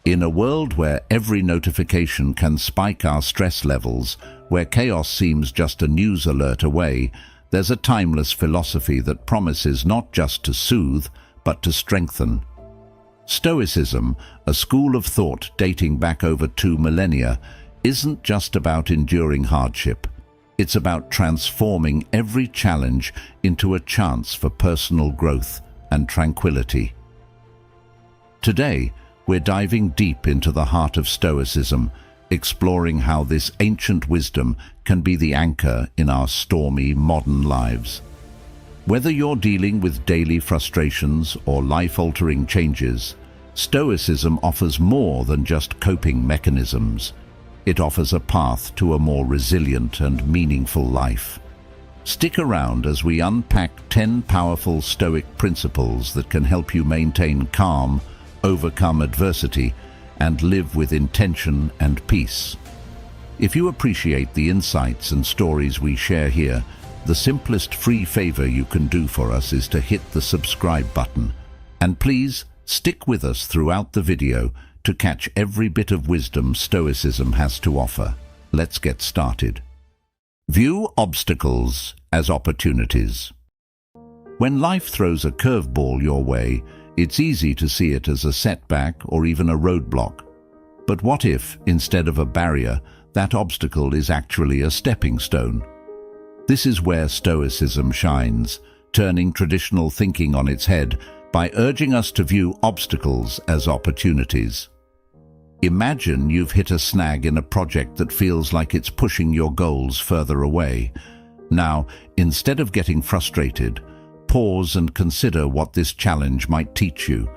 In a world where every notification can spike our stress levels, where chaos seems just a news alert away, there's a timeless philosophy that promises not just to soothe, but to strengthen. Stoicism, a school of thought dating back over 2 millennia, isn't just about enduring hardship. It's about transforming every challenge into a chance for personal growth and tranquility. Today, we're diving deep into the heart of Stoicism, exploring how this ancient wisdom can be the anchor in our stormy modern lives. Whether you're dealing with daily frustrations or life-altering changes, Stoicism offers more than just coping mechanisms. It offers a path to a more resilient and meaningful life. Stick around as we unpack 10 powerful Stoic principles that can help you maintain calm, overcome adversity, and live with intention and peace. If you appreciate the insights and stories we share here, the simplest free favor you can do for us is to hit the subscribe button. And please, stick with us throughout the video to catch every bit of wisdom Stoicism has to offer. Let's get started. View obstacles as opportunities. When life throws a curveball your way, it's easy to see it as a setback or even a roadblock. But what if, instead of a barrier, that obstacle is actually a stepping stone? This is where Stoicism shines, turning traditional thinking on its head by urging us to view obstacles as opportunities. Imagine you've hit a snag in a project that feels like it's pushing your goals further away. Now, instead of getting frustrated, pause and consider what this challenge might teach you.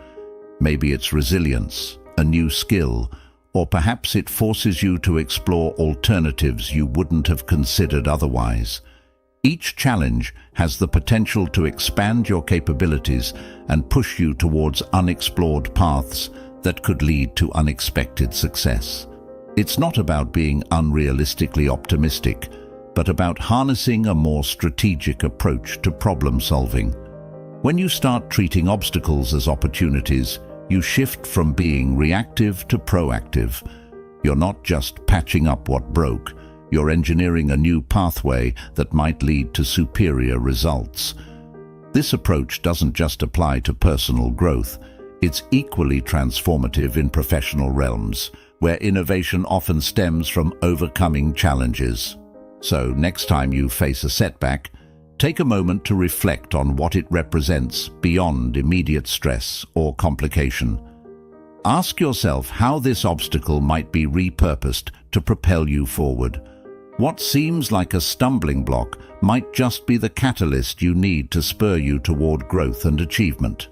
Maybe it's resilience, a new skill, or perhaps it forces you to explore alternatives you wouldn't have considered otherwise. Each challenge has the potential to expand your capabilities and push you towards unexplored paths that could lead to unexpected success. It's not about being unrealistically optimistic, but about harnessing a more strategic approach to problem solving. When you start treating obstacles as opportunities, you shift from being reactive to proactive. You're not just patching up what broke, you're engineering a new pathway that might lead to superior results. This approach doesn't just apply to personal growth, it's equally transformative in professional realms, where innovation often stems from overcoming challenges. So, next time you face a setback, take a moment to reflect on what it represents beyond immediate stress or complication. Ask yourself how this obstacle might be repurposed to propel you forward. What seems like a stumbling block might just be the catalyst you need to spur you toward growth and achievement.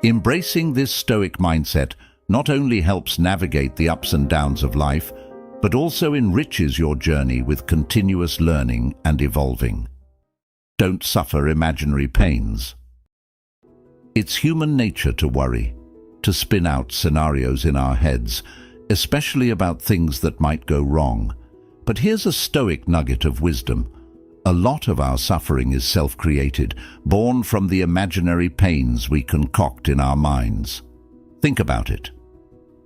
Embracing this Stoic mindset not only helps navigate the ups and downs of life, but also enriches your journey with continuous learning and evolving. Don't suffer imaginary pains. It's human nature to worry, to spin out scenarios in our heads, especially about things that might go wrong. But here's a Stoic nugget of wisdom. A lot of our suffering is self-created, born from the imaginary pains we concoct in our minds. Think about it.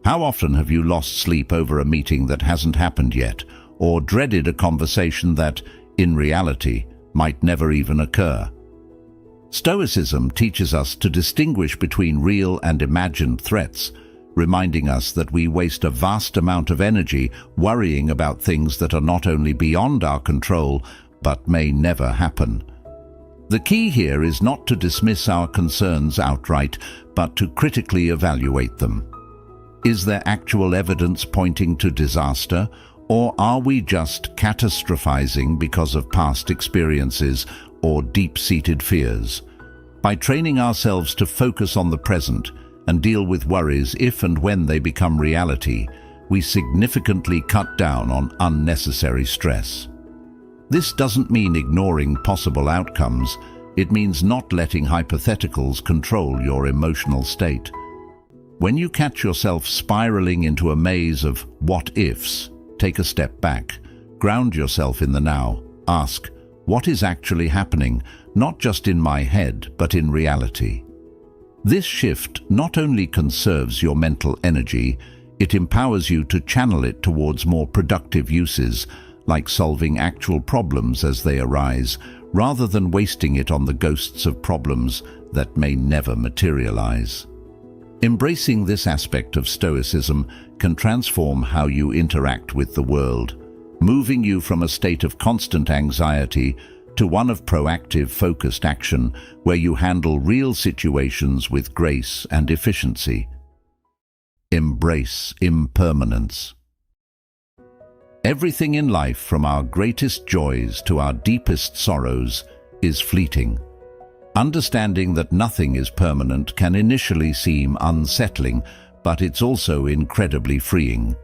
How often have you lost sleep over a meeting that hasn't happened yet, or dreaded a conversation that, in reality, might never even occur? Stoicism teaches us to distinguish between real and imagined threats, reminding us that we waste a vast amount of energy worrying about things that are not only beyond our control, but may never happen. The key here is not to dismiss our concerns outright, but to critically evaluate them. Is there actual evidence pointing to disaster, or are we just catastrophizing because of past experiences or deep-seated fears? By training ourselves to focus on the present and deal with worries if and when they become reality, we significantly cut down on unnecessary stress. This doesn't mean ignoring possible outcomes. It means not letting hypotheticals control your emotional state. When you catch yourself spiraling into a maze of what-ifs, take a step back, ground yourself in the now, ask, what is actually happening, not just in my head, but in reality? This shift not only conserves your mental energy, it empowers you to channel it towards more productive uses, like solving actual problems as they arise, rather than wasting it on the ghosts of problems that may never materialize. Embracing this aspect of Stoicism can transform how you interact with the world, moving you from a state of constant anxiety to one of proactive, focused action where you handle real situations with grace and efficiency. Embrace impermanence. Everything in life, from our greatest joys to our deepest sorrows, is fleeting. Understanding that nothing is permanent can initially seem unsettling, but it's also incredibly freeing.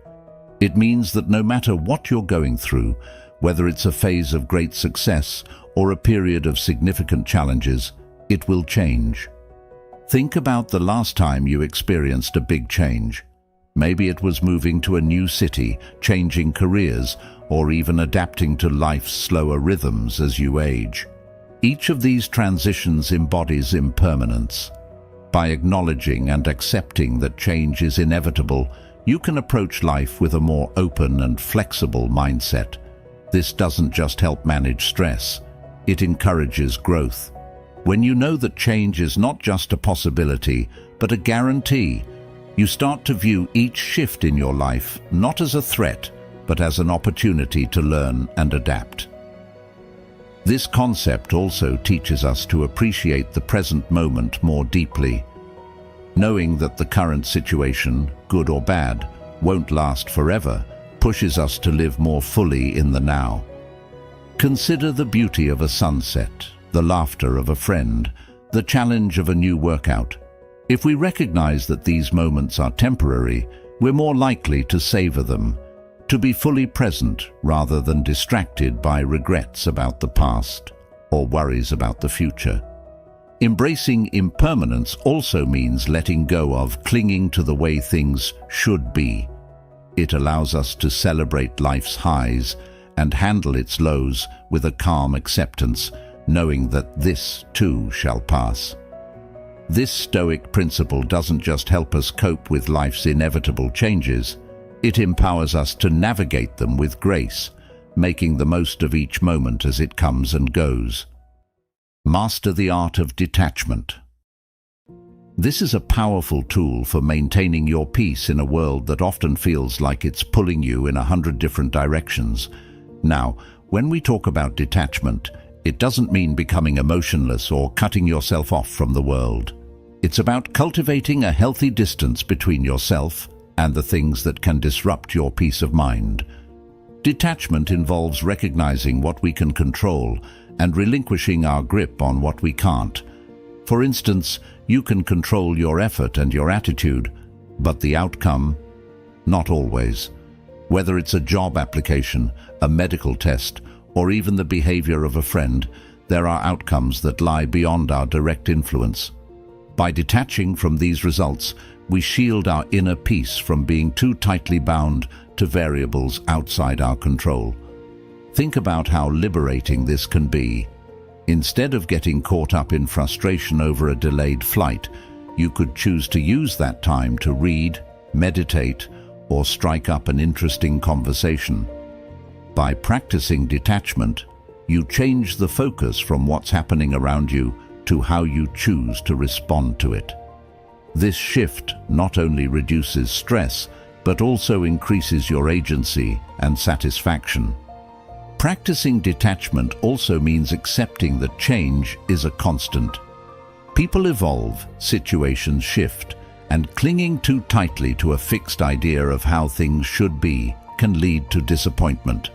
It means that no matter what you're going through, whether it's a phase of great success or a period of significant challenges, it will change. Think about the last time you experienced a big change. Maybe it was moving to a new city, changing careers, or even adapting to life's slower rhythms as you age. Each of these transitions embodies impermanence. By acknowledging and accepting that change is inevitable, you can approach life with a more open and flexible mindset. This doesn't just help manage stress, it encourages growth. When you know that change is not just a possibility, but a guarantee, you start to view each shift in your life not as a threat, but as an opportunity to learn and adapt. This concept also teaches us to appreciate the present moment more deeply. Knowing that the current situation, good or bad, won't last forever, pushes us to live more fully in the now. Consider the beauty of a sunset, the laughter of a friend, the challenge of a new workout. If we recognize that these moments are temporary, we're more likely to savor them, to be fully present rather than distracted by regrets about the past or worries about the future. Embracing impermanence also means letting go of clinging to the way things should be. It allows us to celebrate life's highs and handle its lows with a calm acceptance, knowing that this too shall pass. This Stoic principle doesn't just help us cope with life's inevitable changes, it empowers us to navigate them with grace, making the most of each moment as it comes and goes. Master the art of detachment. This is a powerful tool for maintaining your peace in a world that often feels like it's pulling you in 100 different directions. Now, when we talk about detachment, it doesn't mean becoming emotionless or cutting yourself off from the world. It's about cultivating a healthy distance between yourself and the things that can disrupt your peace of mind. Detachment involves recognizing what we can control and relinquishing our grip on what we can't. For instance, you can control your effort and your attitude, but the outcome? Not always. Whether it's a job application, a medical test, or even the behavior of a friend, there are outcomes that lie beyond our direct influence. By detaching from these results, we shield our inner peace from being too tightly bound to variables outside our control. Think about how liberating this can be. Instead of getting caught up in frustration over a delayed flight, you could choose to use that time to read, meditate, or strike up an interesting conversation. By practicing detachment, you change the focus from what's happening around you to how you choose to respond to it. This shift not only reduces stress, but also increases your agency and satisfaction. Practicing detachment also means accepting that change is a constant. People evolve, situations shift, and clinging too tightly to a fixed idea of how things should be can lead to disappointment.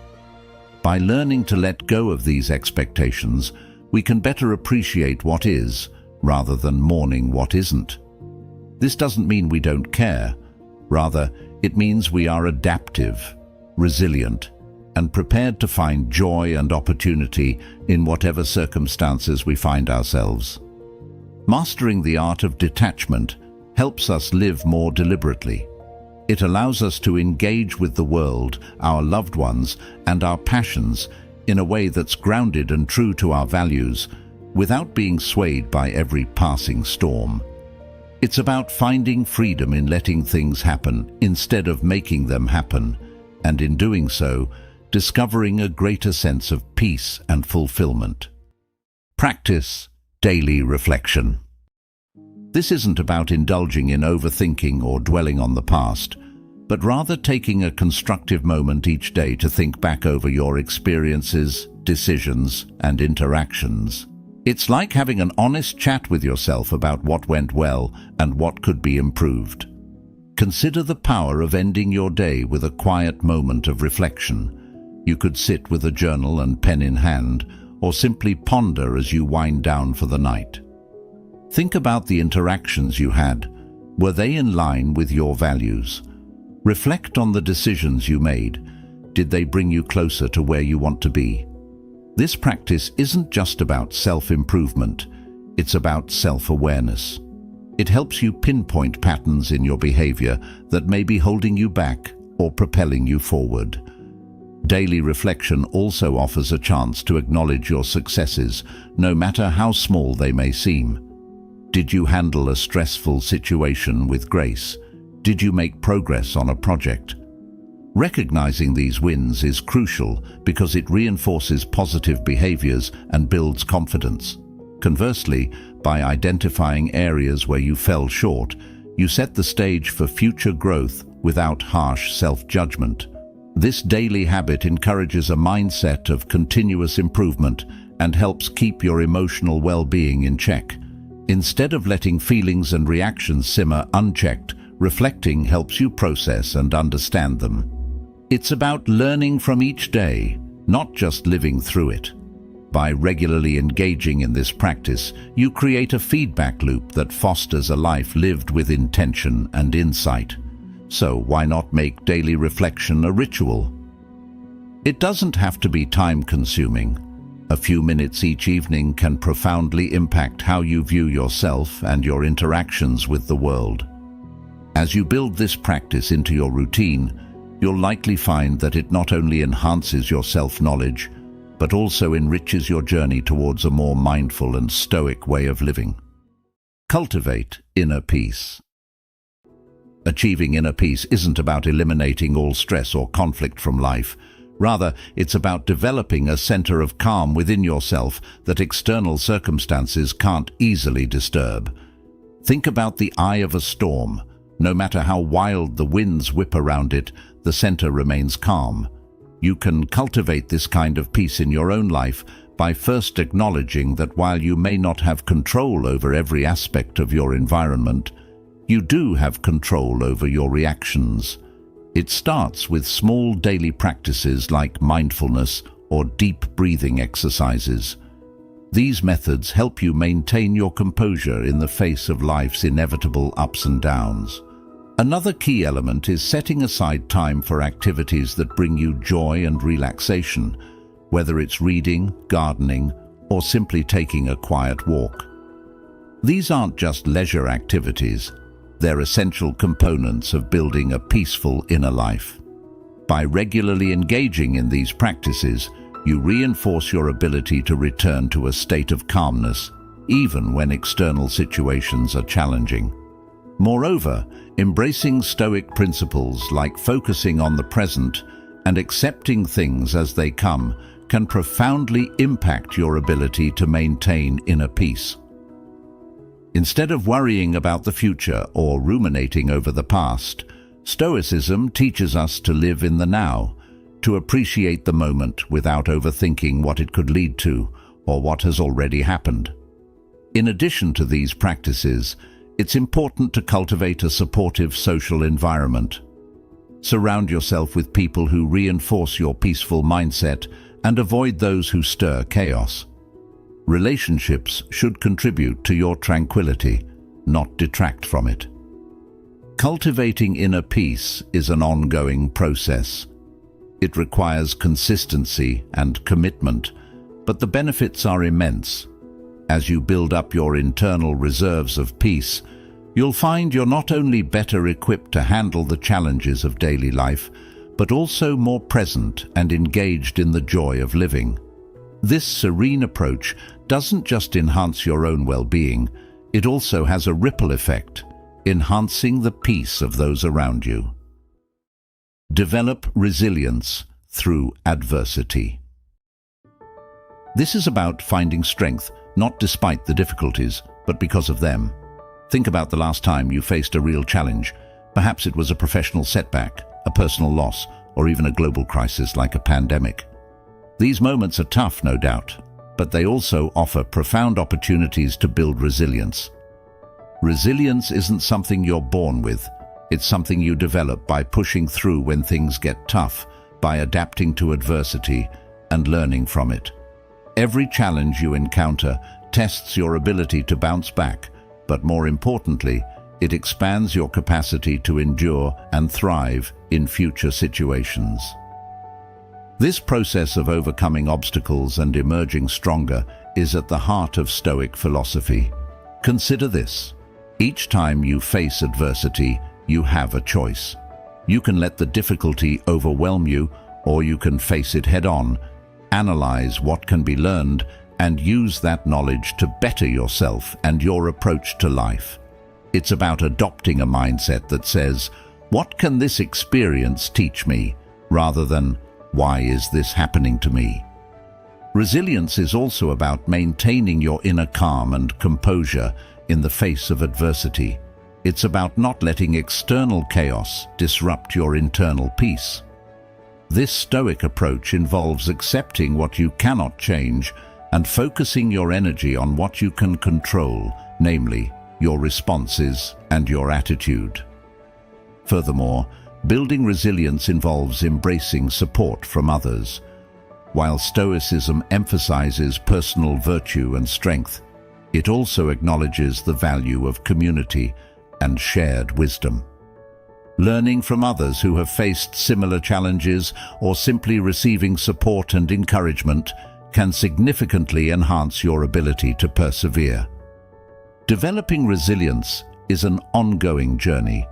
By learning to let go of these expectations, we can better appreciate what is, rather than mourning what isn't. This doesn't mean we don't care. Rather, it means we are adaptive, resilient, and prepared to find joy and opportunity in whatever circumstances we find ourselves. Mastering the art of detachment helps us live more deliberately. It allows us to engage with the world, our loved ones, and our passions in a way that's grounded and true to our values, without being swayed by every passing storm. It's about finding freedom in letting things happen instead of making them happen, and in doing so, discovering a greater sense of peace and fulfillment. Practice daily reflection. This isn't about indulging in overthinking or dwelling on the past, but rather taking a constructive moment each day to think back over your experiences, decisions, and interactions. It's like having an honest chat with yourself about what went well and what could be improved. Consider the power of ending your day with a quiet moment of reflection. You could sit with a journal and pen in hand, or simply ponder as you wind down for the night. Think about the interactions you had. Were they in line with your values? Reflect on the decisions you made. Did they bring you closer to where you want to be? This practice isn't just about self-improvement, it's about self-awareness. It helps you pinpoint patterns in your behavior that may be holding you back or propelling you forward. Daily reflection also offers a chance to acknowledge your successes, no matter how small they may seem. Did you handle a stressful situation with grace? Did you make progress on a project? Recognizing these wins is crucial because it reinforces positive behaviors and builds confidence. Conversely, by identifying areas where you fell short, you set the stage for future growth without harsh self-judgment. This daily habit encourages a mindset of continuous improvement and helps keep your emotional well-being in check. Instead of letting feelings and reactions simmer unchecked, reflecting helps you process and understand them. It's about learning from each day, not just living through it. By regularly engaging in this practice, you create a feedback loop that fosters a life lived with intention and insight. So why not make daily reflection a ritual? It doesn't have to be time-consuming. A few minutes each evening can profoundly impact how you view yourself and your interactions with the world. As you build this practice into your routine, you'll likely find that it not only enhances your self-knowledge, but also enriches your journey towards a more mindful and stoic way of living. Cultivate inner peace. Achieving inner peace isn't about eliminating all stress or conflict from life. Rather, it's about developing a center of calm within yourself that external circumstances can't easily disturb. Think about the eye of a storm. No matter how wild the winds whip around it, the center remains calm. You can cultivate this kind of peace in your own life by first acknowledging that while you may not have control over every aspect of your environment, you do have control over your reactions. It starts with small daily practices like mindfulness or deep breathing exercises. These methods help you maintain your composure in the face of life's inevitable ups and downs. Another key element is setting aside time for activities that bring you joy and relaxation, whether it's reading, gardening, or simply taking a quiet walk. These aren't just leisure activities. They're essential components of building a peaceful inner life. By regularly engaging in these practices, you reinforce your ability to return to a state of calmness, even when external situations are challenging. Moreover, embracing Stoic principles like focusing on the present and accepting things as they come can profoundly impact your ability to maintain inner peace. Instead of worrying about the future or ruminating over the past, Stoicism teaches us to live in the now, to appreciate the moment without overthinking what it could lead to or what has already happened. In addition to these practices, it's important to cultivate a supportive social environment. Surround yourself with people who reinforce your peaceful mindset and avoid those who stir chaos. Relationships should contribute to your tranquility, not detract from it. Cultivating inner peace is an ongoing process. It requires consistency and commitment, but the benefits are immense. As you build up your internal reserves of peace, you'll find you're not only better equipped to handle the challenges of daily life, but also more present and engaged in the joy of living. This serene approach doesn't just enhance your own well-being, it also has a ripple effect. enhancing the peace of those around you. Develop resilience through adversity. This is about finding strength, not despite the difficulties, but because of them. Think about the last time you faced a real challenge. Perhaps it was a professional setback, a personal loss, or even a global crisis like a pandemic. These moments are tough, no doubt, but they also offer profound opportunities to build resilience. Resilience isn't something you're born with. It's something you develop by pushing through when things get tough, by adapting to adversity and learning from it. Every challenge you encounter tests your ability to bounce back, but more importantly, it expands your capacity to endure and thrive in future situations. This process of overcoming obstacles and emerging stronger is at the heart of Stoic philosophy. Consider this. Each time you face adversity, you have a choice. You can let the difficulty overwhelm you, or you can face it head-on, analyze what can be learned, and use that knowledge to better yourself and your approach to life. It's about adopting a mindset that says, "What can this experience teach me?" rather than, "Why is this happening to me?" Resilience is also about maintaining your inner calm and composure in the face of adversity. It's about not letting external chaos disrupt your internal peace. This Stoic approach involves accepting what you cannot change and focusing your energy on what you can control, namely, your responses and your attitude. Furthermore, building resilience involves embracing support from others. While Stoicism emphasizes personal virtue and strength, it also acknowledges the value of community and shared wisdom. Learning from others who have faced similar challenges or simply receiving support and encouragement can significantly enhance your ability to persevere. Developing resilience is an ongoing journey.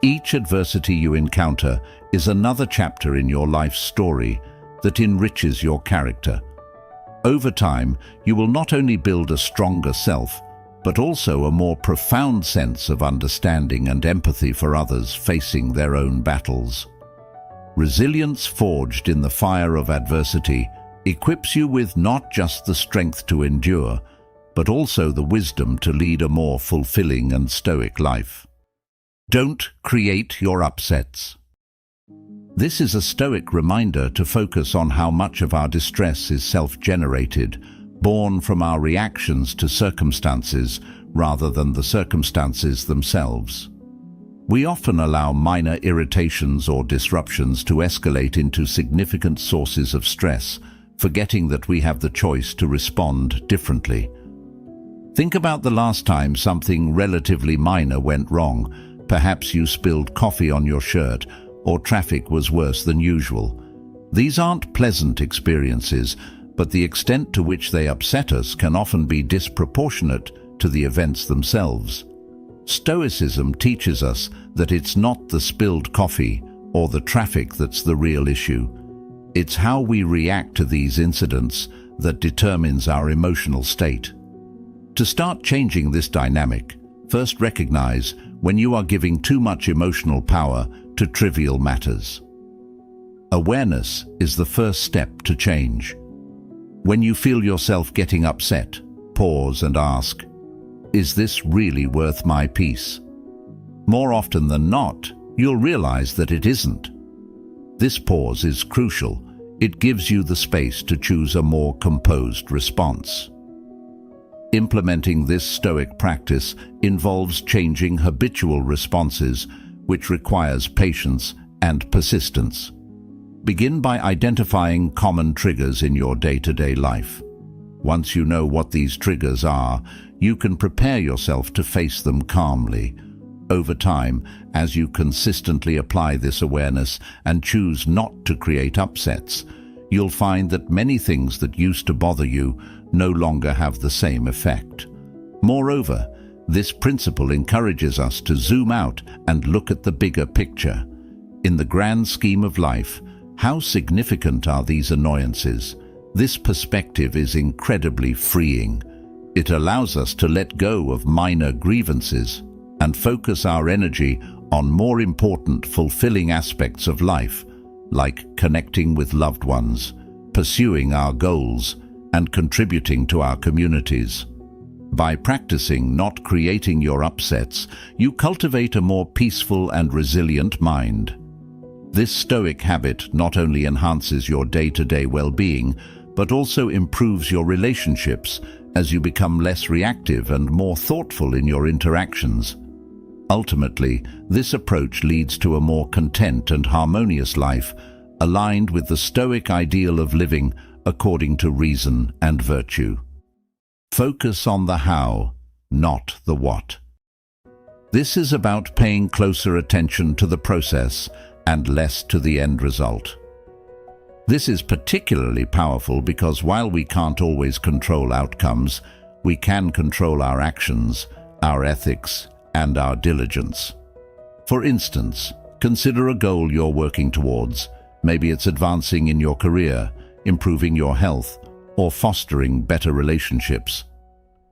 Each adversity you encounter is another chapter in your life's story that enriches your character. Over time, you will not only build a stronger self, but also a more profound sense of understanding and empathy for others facing their own battles. Resilience forged in the fire of adversity equips you with not just the strength to endure, but also the wisdom to lead a more fulfilling and stoic life. Don't create your upsets. This is a Stoic reminder to focus on how much of our distress is self-generated, born from our reactions to circumstances rather than the circumstances themselves. We often allow minor irritations or disruptions to escalate into significant sources of stress, forgetting that we have the choice to respond differently. Think about the last time something relatively minor went wrong. Perhaps you spilled coffee on your shirt, or traffic was worse than usual. These aren't pleasant experiences, but the extent to which they upset us can often be disproportionate to the events themselves. Stoicism teaches us that it's not the spilled coffee or the traffic that's the real issue. It's how we react to these incidents that determines our emotional state. To start changing this dynamic, first recognize when you are giving too much emotional power to trivial matters. Awareness is the first step to change. When you feel yourself getting upset, pause and ask, "Is this really worth my peace?" More often than not, you'll realize that it isn't. This pause is crucial. It gives you the space to choose a more composed response. Implementing this Stoic practice involves changing habitual responses, which requires patience and persistence. Begin by identifying common triggers in your day-to-day life. Once you know what these triggers are, you can prepare yourself to face them calmly. Over time, as you consistently apply this awareness and choose not to create upsets, you'll find that many things that used to bother you no longer have the same effect. Moreover, this principle encourages us to zoom out and look at the bigger picture. In the grand scheme of life, how significant are these annoyances? This perspective is incredibly freeing. It allows us to let go of minor grievances and focus our energy on more important, fulfilling aspects of life, like connecting with loved ones, pursuing our goals, and contributing to our communities. By practicing not creating your upsets, you cultivate a more peaceful and resilient mind. This stoic habit not only enhances your day-to-day well-being, but also improves your relationships as you become less reactive and more thoughtful in your interactions. Ultimately, this approach leads to a more content and harmonious life, aligned with the Stoic ideal of living according to reason and virtue. Focus on the how, not the what. This is about paying closer attention to the process and less to the end result. This is particularly powerful because while we can't always control outcomes, we can control our actions, our ethics, and our diligence. For instance, consider a goal you're working towards. Maybe it's advancing in your career, improving your health, or fostering better relationships.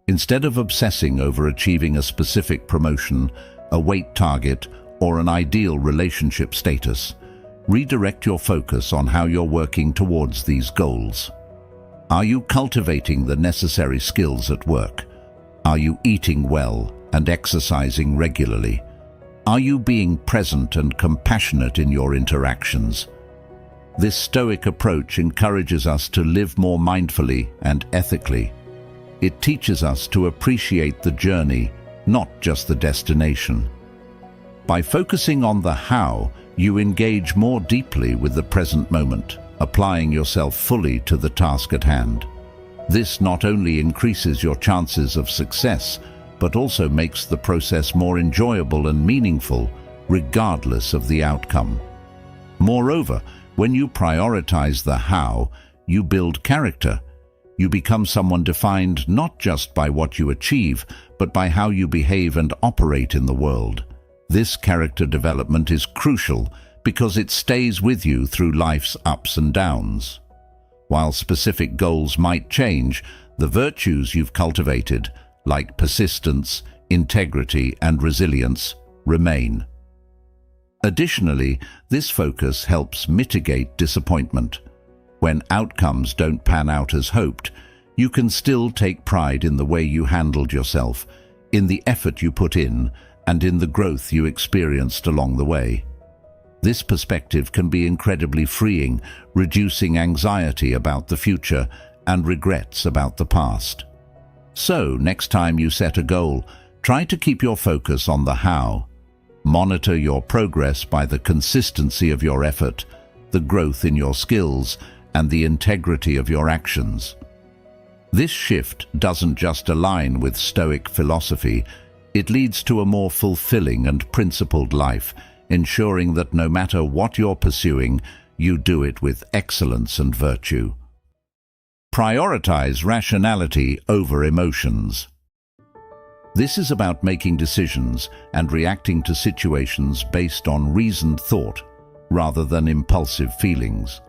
Instead of obsessing over achieving a specific promotion, a weight target, or an ideal relationship status, redirect your focus on how you're working towards these goals. Are you cultivating the necessary skills at work? Are you eating well and exercising regularly? Are you being present and compassionate in your interactions? This Stoic approach encourages us to live more mindfully and ethically. It teaches us to appreciate the journey, not just the destination. By focusing on the how, you engage more deeply with the present moment, applying yourself fully to the task at hand. This not only increases your chances of success, but also makes the process more enjoyable and meaningful, regardless of the outcome. Moreover, when you prioritize the how, you build character. You become someone defined not just by what you achieve, but by how you behave and operate in the world. This character development is crucial because it stays with you through life's ups and downs. While specific goals might change, the virtues you've cultivated, like persistence, integrity, and resilience, remain. Additionally, this focus helps mitigate disappointment. When outcomes don't pan out as hoped, you can still take pride in the way you handled yourself, in the effort you put in, and in the growth you experienced along the way. This perspective can be incredibly freeing, reducing anxiety about the future and regrets about the past. So, next time you set a goal, try to keep your focus on the how. Monitor your progress by the consistency of your effort, the growth in your skills, and the integrity of your actions. This shift doesn't just align with Stoic philosophy, it leads to a more fulfilling and principled life, ensuring that no matter what you're pursuing, you do it with excellence and virtue. Prioritize rationality over emotions. This is about making decisions and reacting to situations based on reasoned thought, rather than impulsive feelings.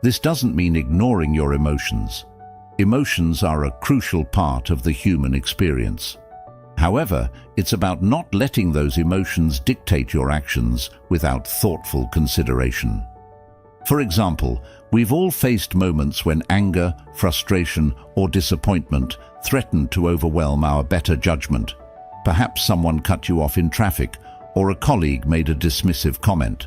This doesn't mean ignoring your emotions. Emotions are a crucial part of the human experience. However, it's about not letting those emotions dictate your actions without thoughtful consideration. For example, we've all faced moments when anger, frustration, or disappointment threatened to overwhelm our better judgment. Perhaps someone cut you off in traffic, or a colleague made a dismissive comment.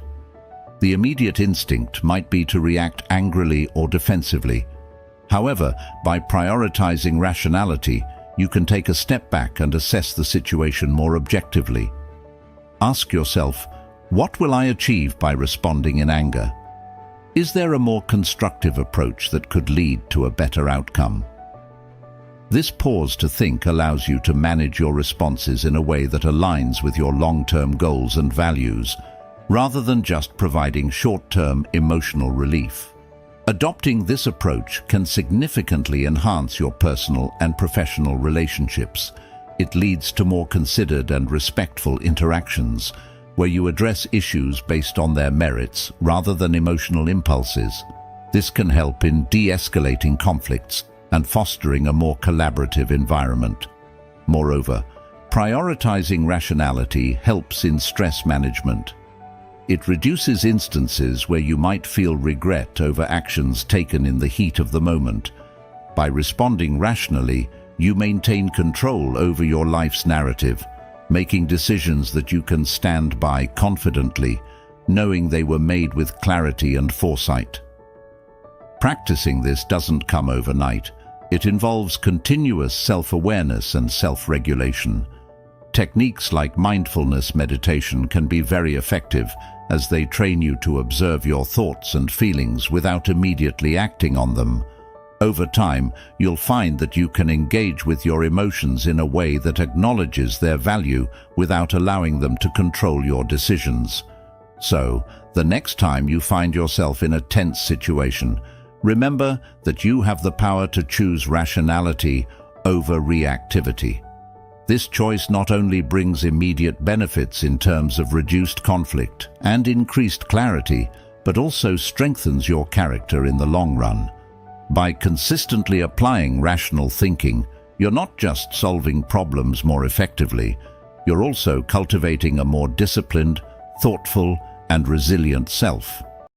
The immediate instinct might be to react angrily or defensively. However, by prioritizing rationality, you can take a step back and assess the situation more objectively. Ask yourself, what will I achieve by responding in anger? Is there a more constructive approach that could lead to a better outcome? This pause to think allows you to manage your responses in a way that aligns with your long-term goals and values, rather than just providing short-term emotional relief. Adopting this approach can significantly enhance your personal and professional relationships. It leads to more considered and respectful interactions, where you address issues based on their merits rather than emotional impulses. This can help in de-escalating conflicts and fostering a more collaborative environment. Moreover, Prioritizing rationality helps in stress management. It reduces instances where you might feel regret over actions taken in the heat of the moment. By responding rationally, you maintain control over your life's narrative, making decisions that you can stand by confidently, knowing they were made with clarity and foresight. Practicing this doesn't come overnight. It involves continuous self-awareness and self-regulation. Techniques like mindfulness meditation can be very effective as they train you to observe your thoughts and feelings without immediately acting on them. Over time, you'll find that you can engage with your emotions in a way that acknowledges their value without allowing them to control your decisions. So, the next time you find yourself in a tense situation, remember that you have the power to choose rationality over reactivity. This choice not only brings immediate benefits in terms of reduced conflict and increased clarity, but also strengthens your character in the long run. By consistently applying rational thinking, you're not just solving problems more effectively, you're also cultivating a more disciplined, thoughtful, and resilient self.